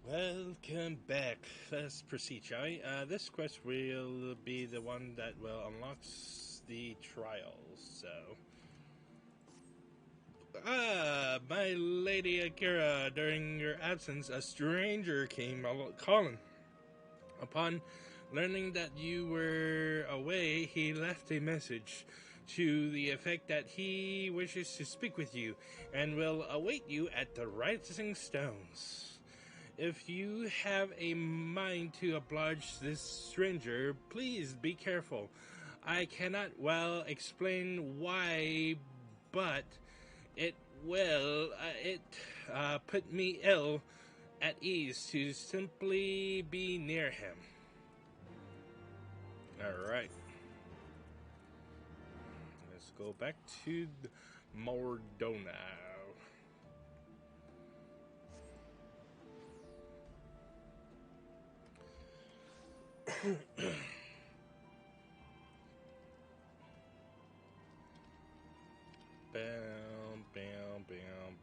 Welcome back. Let's proceed, shall we? This quest will be the one that will unlock the trials, so... My lady Akira, during your absence, a stranger came calling. Upon learning that you were away, he left a message to the effect that he wishes to speak with you and will await you at the Rising Stones. If you have a mind to oblige this stranger, please be careful. I cannot well explain why, but it will put me ill at ease to simply be near him. Alright. Let's go back to Mordona. Bam, bam, bam, bam,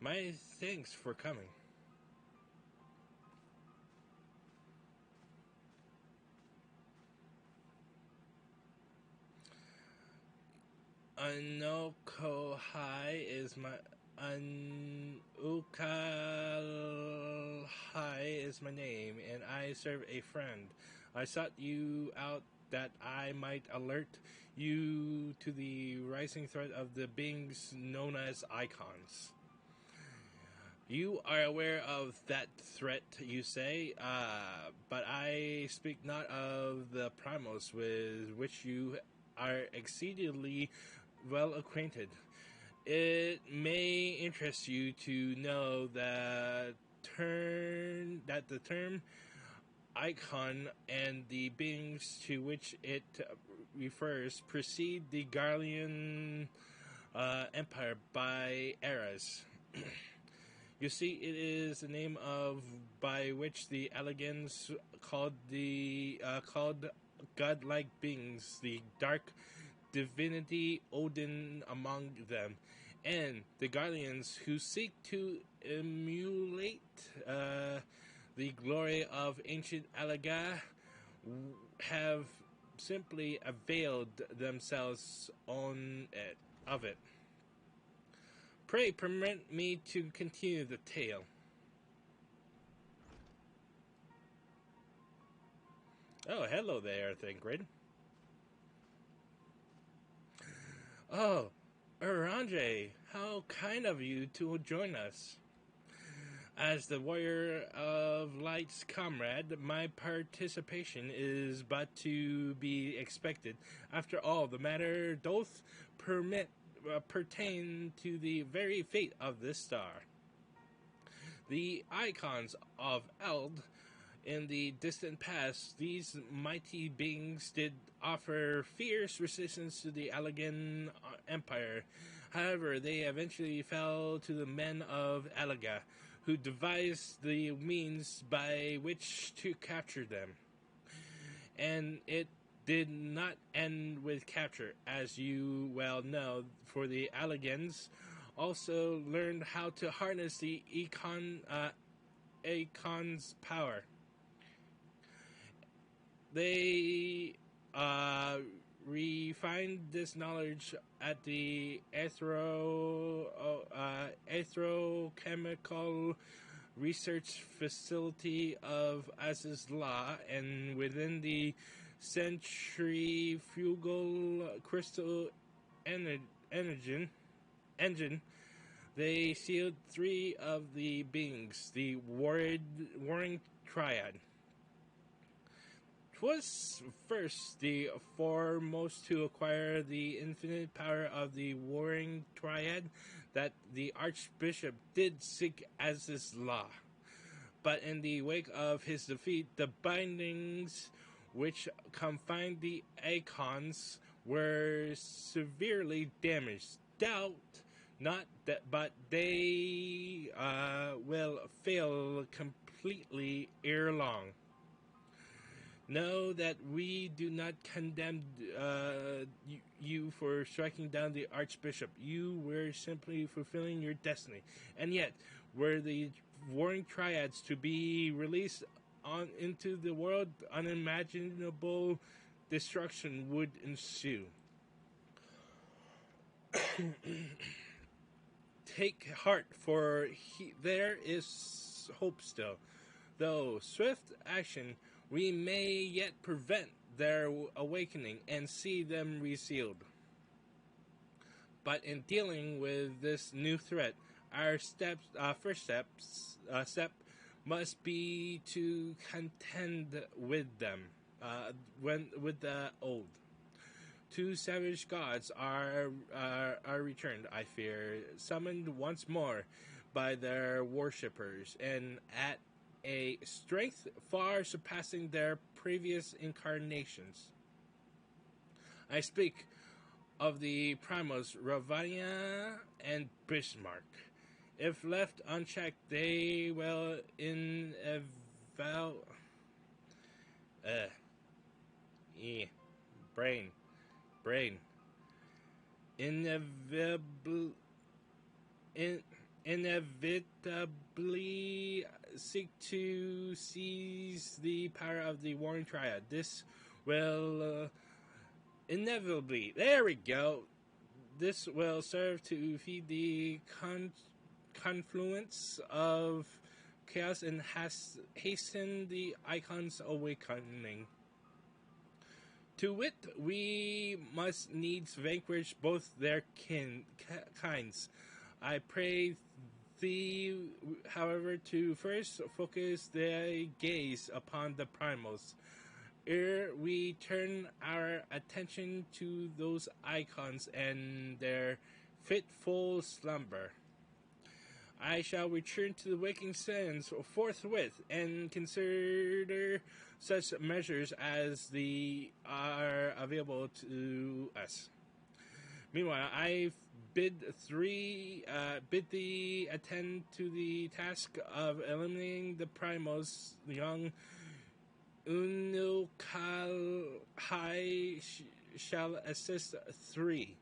My thanks for coming. Unokohai is my name, and I serve a friend. I sought you out that I might alert you to the rising threat of the beings known as icons. You are aware of that threat, you say, but I speak not of the primos with which you are exceedingly well acquainted. It may interest you to know that the term icon and the beings to which it refers precede the Garlean Empire by eras. You see, it is the name by which the Elegans called godlike beings, the dark divinity Odin among them, and the Guardians who seek to emulate the glory of ancient Alaga have simply availed themselves of it. Pray permit me to continue the tale. Oh, hello there, Thingrid. Oh, Aranje, how kind of you to join us. As the Warrior of Light's comrade, my participation is but to be expected. After all, the matter doth pertain to the very fate of this star. The icons of Eld, in the distant past, these mighty beings did offer fierce resistance to the Allegan Empire. However, they eventually fell to the men of Alaga, who devised the means by which to capture them. And it did not end with capture, as you well know, for the Allegans also learned how to harness the Akon's power. They refined this knowledge at the Aerochemical Research Facility of Azizla, and within the centrifugal crystal engine, they sealed three of the beings, the warring triad. 'Twas first the foremost to acquire the infinite power of the warring triad that the Archbishop did seek as his law. But in the wake of his defeat, the bindings which confined the icons were severely damaged. Doubt not that, but they will fail completely ere long. Know that we do not condemn you for striking down the Archbishop. You were simply fulfilling your destiny. And yet, were the warring triads to be released on into the world, unimaginable destruction would ensue. Take heart, for there is hope still. Though swift action, we may yet prevent their awakening and see them resealed. But in dealing with this new threat, our first step must be to contend with them, with the old. Two savage gods are returned, I fear, summoned once more by their worshippers, and at a strength far surpassing their previous incarnations. I speak of the primals Ravania and Bismarck. If left unchecked, they will brain inevitably seek to seize the power of the warring triad. This will inevitably, there we go, this will serve to feed the confluence of chaos and hasten the icon's awakening. To wit, we must needs vanquish both their kinds. I pray thee, however, to first focus thy gaze upon the primals, ere we turn our attention to those icons and their fitful slumber. I shall return to the waking sands forthwith and consider such measures as are available to us. Meanwhile, I bid thee attend to the task of eliminating the primals. Young Unukalhai shall assist thee.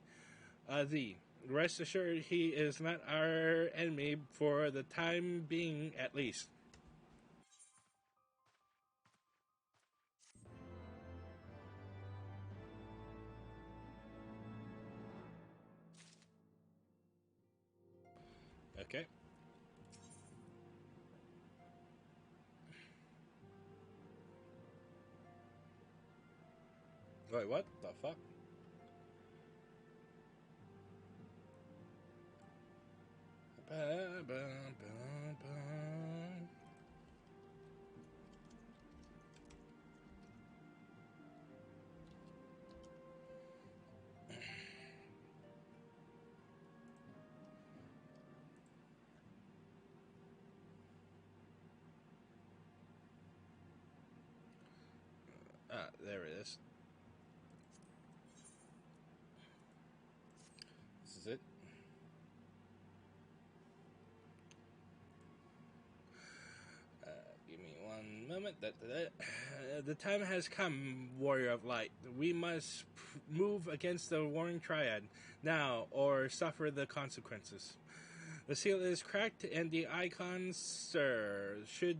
Rest assured, he is not our enemy for the time being, at least. Okay. Wait, what the fuck? There it is. This is it. Give me one moment. The time has come, warrior of light. We must move against the warring triad now, or suffer the consequences. The seal is cracked, and the icons stir. Should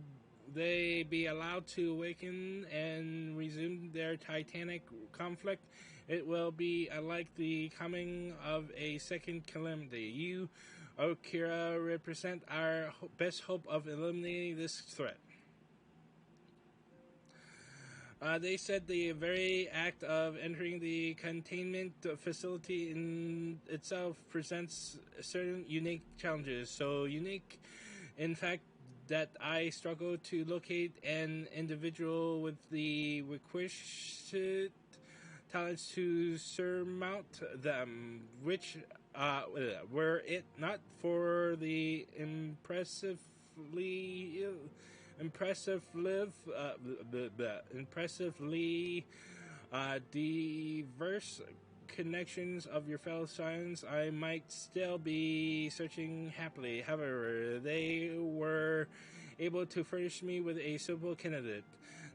they be allowed to awaken and resume their titanic conflict, it will be like the coming of a second calamity. You, Okira, represent our best hope of eliminating this threat. They said the very act of entering the containment facility in itself presents certain unique challenges. So unique, in fact, that I struggle to locate an individual with the requisite talents to surmount them, which, were it not for the impressively diverse connections of your fellow science, I might still be searching happily. However, they were able to furnish me with a suitable candidate.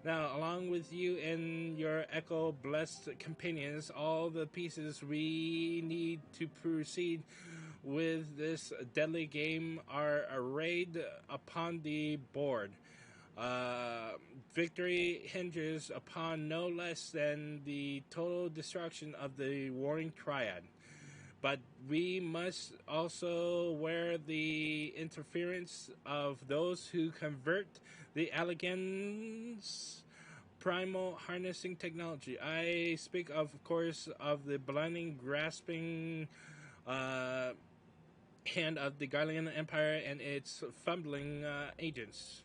Now, along with you and your echo-blessed companions, all the pieces we need to proceed with this deadly game are arrayed upon the board. Uh, Victory hinges upon no less than the total destruction of the Warring Triad. But we must also wear the interference of those who convert the Allegan's primal harnessing technology. I speak, of course, of the blinding, grasping hand of the Garlean Empire and its fumbling agents.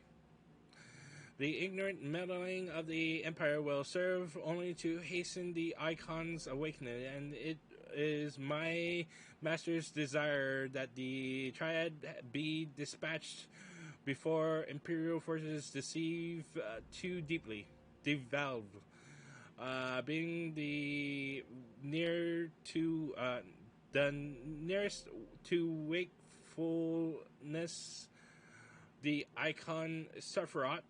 The ignorant meddling of the Empire will serve only to hasten the Icon's awakening, and it is my master's desire that the Triad be dispatched before Imperial forces deceive too deeply, devalve, being the nearest to wakefulness. The Icon Sephiroth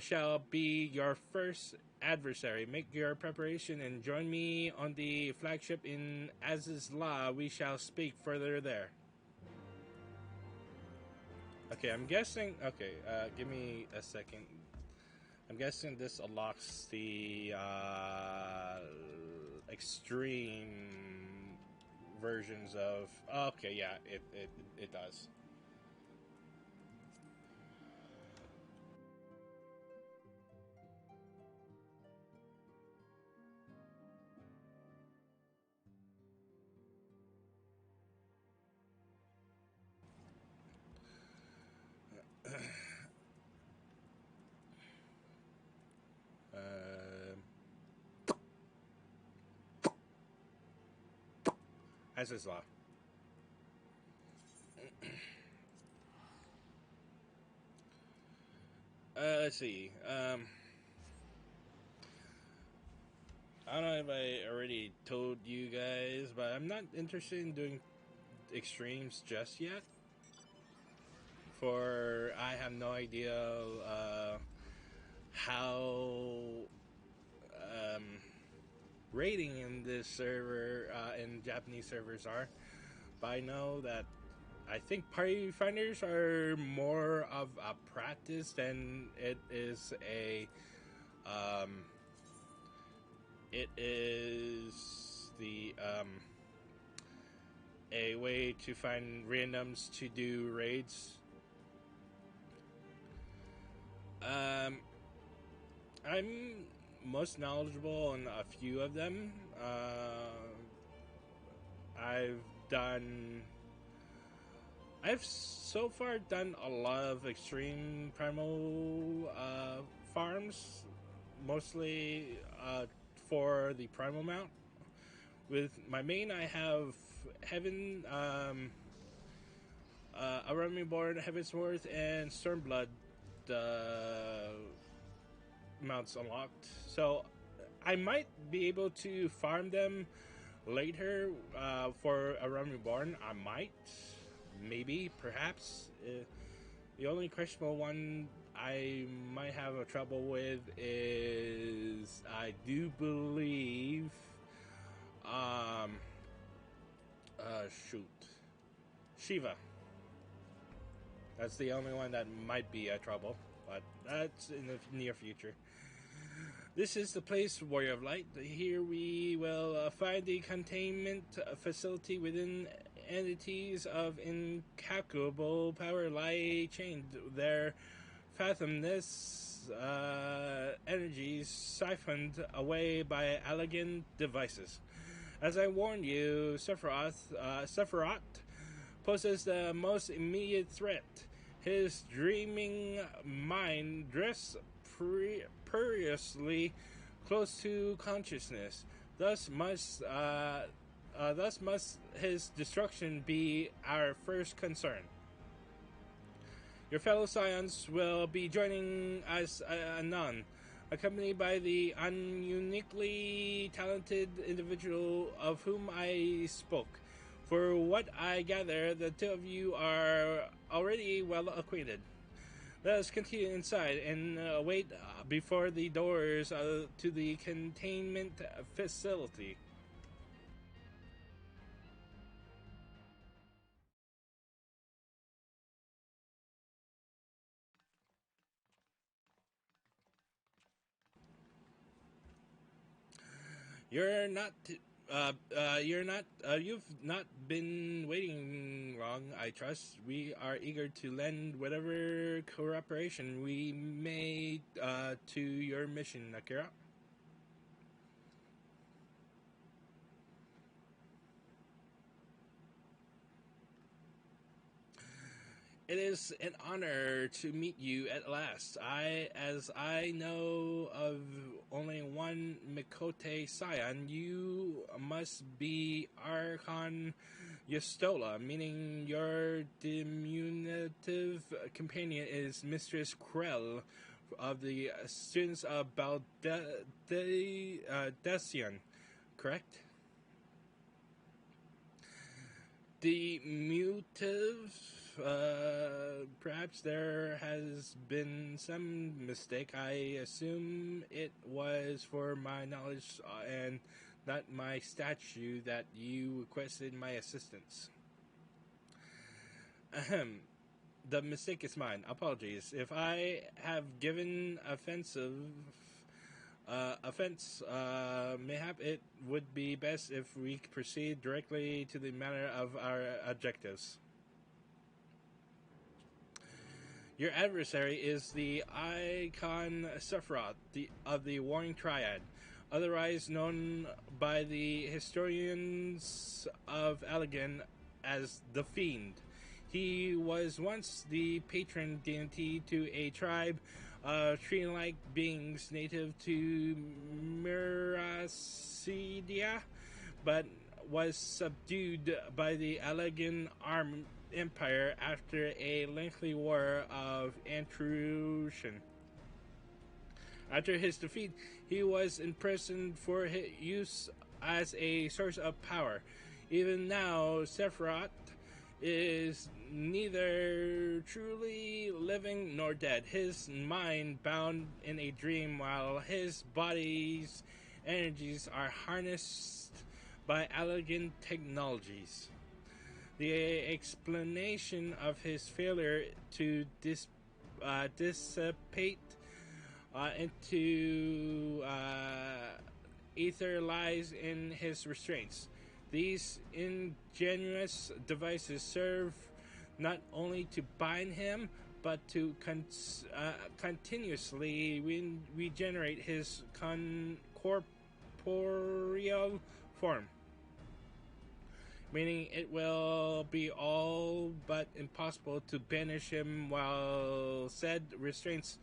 shall be your first adversary. Make your preparation and join me on the flagship in Azizla. We shall speak further there. Okay, I'm guessing. Okay, give me a second. I'm guessing this unlocks the extreme versions of. Okay, yeah, it does. Azizla. Let's see. I don't know if I already told you guys, but I'm not interested in doing extremes just yet. For I have no idea how um, rating in this server in Japanese servers are, but I know that I think party finders are more of a practice than it is a way to find randoms to do raids. I'm most knowledgeable on a few of them. I've done. I've so far done a lot of extreme primal farms, mostly for the primal mount. With my main, I have Around Me Born, Heavensward, and Stormblood mounts unlocked. So I might be able to farm them later for Around Me Born. I might, maybe, perhaps. The only questionable one I might have a trouble with is I do believe Shiva. That's the only one that might be a trouble, but that's in the near future. This is the place, Warrior of Light. Here we will find the containment facility within entities of incalculable power lie chained. Their fathomless energies siphoned away by elegant devices. As I warned you, Sephiroth poses the most immediate threat. His dreaming mind drifts perilously close to consciousness. Thus must his destruction be our first concern. Your fellow scions will be joining us anon, accompanied by the uniquely talented individual of whom I spoke. For what I gather, the two of you are already well acquainted. Let us continue inside and wait before the doors to the containment facility. You're not. You're not. You've not been waiting long. I trust. We are eager to lend whatever cooperation we may to your mission, Akira. It is an honor to meet you at last. As I know of only one Mikote scion, you must be Archon Yastola, meaning your diminutive companion is Mistress Krell of the students of Baldecian, correct? Diminutive. Perhaps there has been some mistake. I assume it was for my knowledge and not my statue that you requested my assistance. Ahem. The mistake is mine. Apologies. If I have given offense, mayhap it would be best if we proceed directly to the matter of our objectives. Your adversary is the Icon Sephiroth of the Warring Triad, otherwise known by the historians of Allegan as the Fiend. He was once the patron deity to a tribe of tree-like beings native to Miracidia, but was subdued by the Allegan Empire after a lengthy war of intrusion. After his defeat, he was imprisoned for his use as a source of power. Even now, Sephiroth is neither truly living nor dead. His mind bound in a dream while his body's energies are harnessed by elegant technologies. The explanation of his failure to dissipate into ether lies in his restraints. These ingenious devices serve not only to bind him, but to continuously regenerate his corporeal form, meaning it will be all but impossible to banish him while said restraints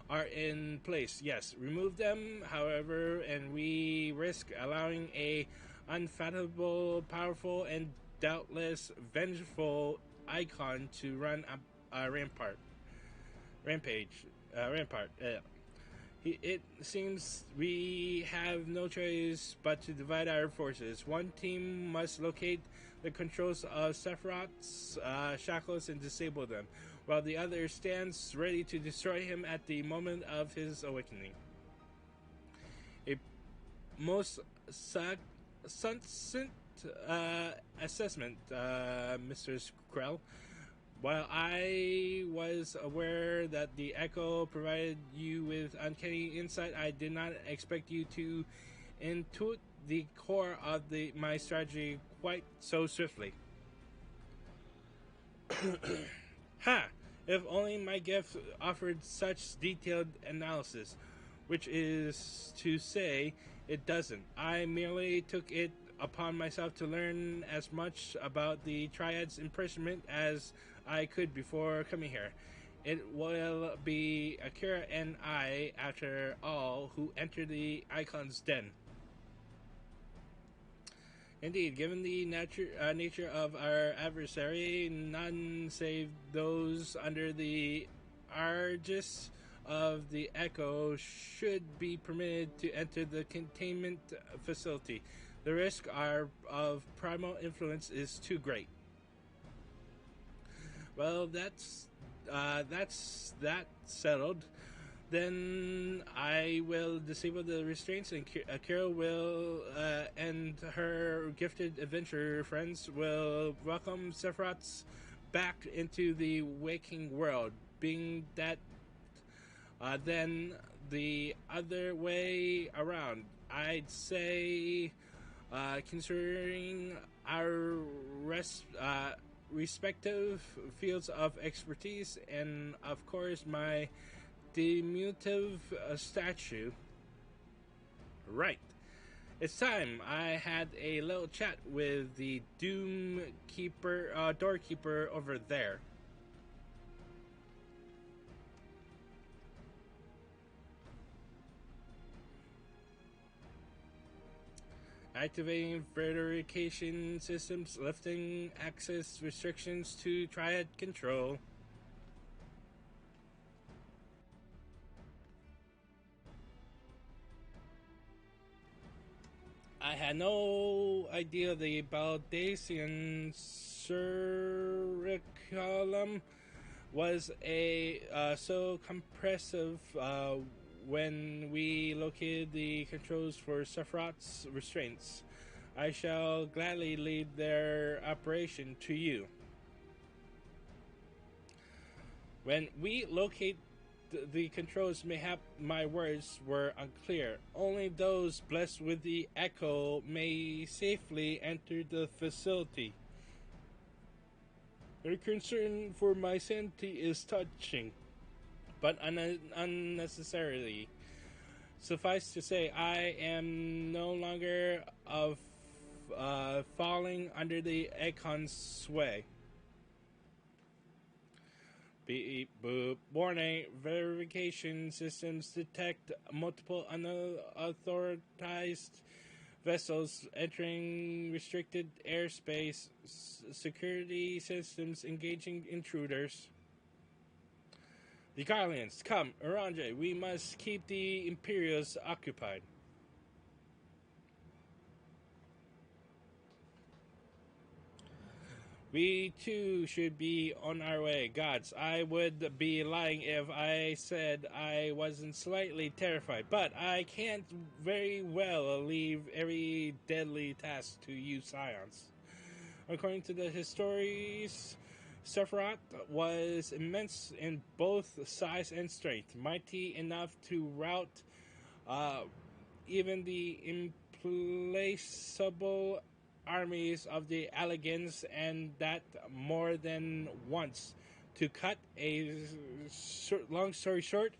are in place. Yes, remove them, however, and we risk allowing a unfathomable, powerful, and doubtless vengeful icon to run a rampart. It seems we have no choice but to divide our forces. One team must locate the controls of Sephiroth's shackles and disable them, while the other stands ready to destroy him at the moment of his awakening. A most succinct assessment, Mr. Krell. While I was aware that the Echo provided you with uncanny insight, I did not expect you to intuit the core of my strategy quite so swiftly. Ha! If only my gift offered such detailed analysis, which is to say, it doesn't. I merely took it upon myself to learn as much about the Triad's imprisonment as I could before coming here. It will be Akira and I, after all, who enter the Icon's den. Indeed, given the nature of our adversary, none save those under the Aegis of the Echo should be permitted to enter the containment facility. The risk of primal influence is too great. Well, that's that settled. Then I will disable the restraints, and Akira will and her gifted adventurer friends will welcome Sephiroth's back into the waking world. Being that, then the other way around, I'd say, considering our respective fields of expertise, and of course my diminutive statue. Right. It's time. I had a little chat with the doorkeeper over there. Activating verification systems, lifting access restrictions to Triad control. I had no idea the Baldacian curriculum was so compressive when we located the controls for Sephiroth's restraints. I shall gladly lead their operation to you. When we locate the controls, mayhap my words were unclear. Only those blessed with the Echo may safely enter the facility. Your concern for my sanity is touching, but unnecessarily. Suffice to say, I am no longer falling under the Econ's sway. Beep boop. Warning. Verification systems detect multiple unauthorized vessels entering restricted airspace. Security systems engaging intruders. The Guardians, come, Oranje. We must keep the Imperials occupied. We too should be on our way. Gods, I would be lying if I said I wasn't slightly terrified, but I can't very well leave every deadly task to you scions. According to the histories, Sephiroth was immense in both size and strength, mighty enough to rout even the implacable armies of the Allegans, and that more than once. To cut a long story short,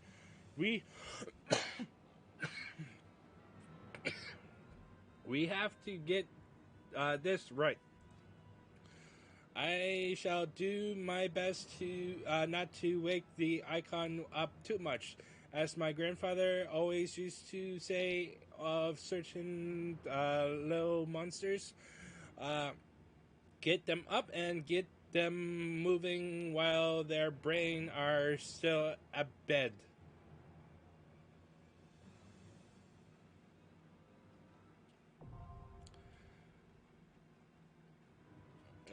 we we have to get this right. I shall do my best to not to wake the Icon up too much, as my grandfather always used to say of certain little monsters. Get them up and get them moving while their brain are still at bed.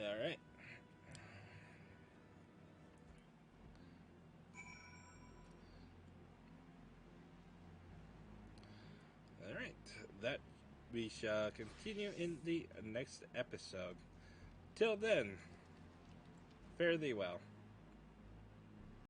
All right. All right. That we shall continue in the next episode. Till then, fare thee well.